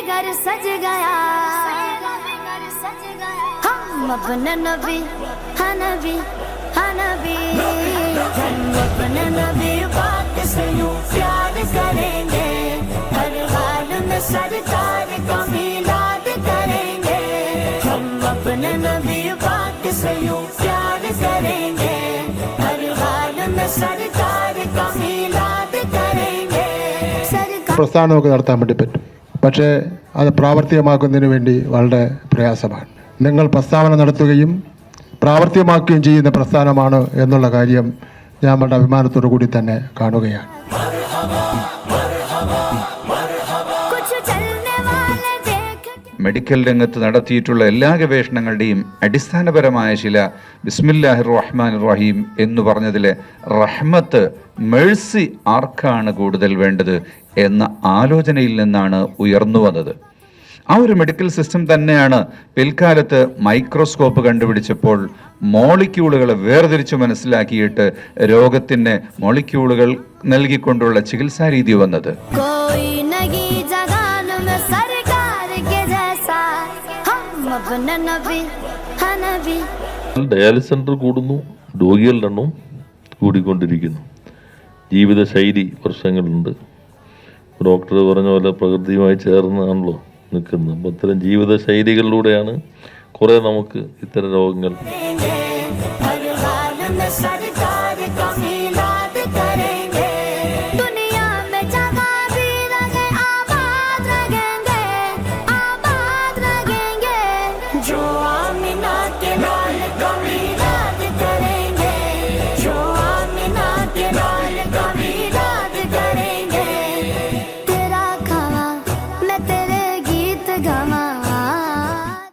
घर सज गया, हम अपने नबी हनबी हनबी, हम अपने नबी पाक से यूं प्यार करेंगे, हर हाल में सरकार का मिलाद करेंगे, हम अपने नबी पाक से यूं प्यार करेंगे, हर हाल में सरकार का मिलाद करेंगे. പ്രസ്ഥാനമൊക്കെ നടത്താൻ വേണ്ടി പറ്റും, പക്ഷേ അത് പ്രാവർത്തികമാക്കുന്നതിന് വേണ്ടി വളരെ പ്രയാസമാണ്. നിങ്ങൾ പ്രസ്താവന നടത്തുകയും പ്രാവർത്തികമാക്കുകയും ചെയ്യുന്ന പ്രസ്ഥാനമാണ് എന്നുള്ള കാര്യം ഞാൻ വളരെ അഭിമാനത്തോടു കൂടി തന്നെ കാണുകയാണ്. മെഡിക്കൽ രംഗത്ത് നടത്തിയിട്ടുള്ള എല്ലാ ഗവേഷണങ്ങളുടെയും അടിസ്ഥാനപരമായ ചില ബിസ്മില്ലാഹിർ റഹ്മാനിർ റഹീം എന്ന് പറഞ്ഞതിലെ റഹ്മത്ത്, മേഴ്സി ആർക്കാണ് കൂടുതൽ വേണ്ടത് എന്ന ആലോചനയിൽ നിന്നാണ് ഉയർന്നു വന്നത്. ആ ഒരു മെഡിക്കൽ സിസ്റ്റം തന്നെയാണ് പിൽക്കാലത്ത് മൈക്രോസ്കോപ്പ് കണ്ടുപിടിച്ചപ്പോൾ മോളിക്യൂളുകളെ വേർതിരിച്ച് മനസ്സിലാക്കിയിട്ട് രോഗത്തിന് മോളിക്യൂളുകൾ നൽകിക്കൊണ്ടുള്ള ചികിത്സാ രീതി വന്നത്. ഡയാലിസിസ് സെന്റർ കൂടുന്നു, രോഗികളുടെ എണ്ണം കൂടിക്കൊണ്ടിരിക്കുന്നു. ജീവിതശൈലി പ്രശ്നങ്ങളുണ്ട്. ഡോക്ടർ പറഞ്ഞ പോലെ പ്രകൃതിയുമായി ചേർന്നാണല്ലോ നിൽക്കുന്നത്. അപ്പം ഇത്തരം ജീവിതശൈലികളിലൂടെയാണ് കുറേ നമുക്ക് ഇത്തരം രോഗങ്ങൾ. जो आमिना के लाल कमी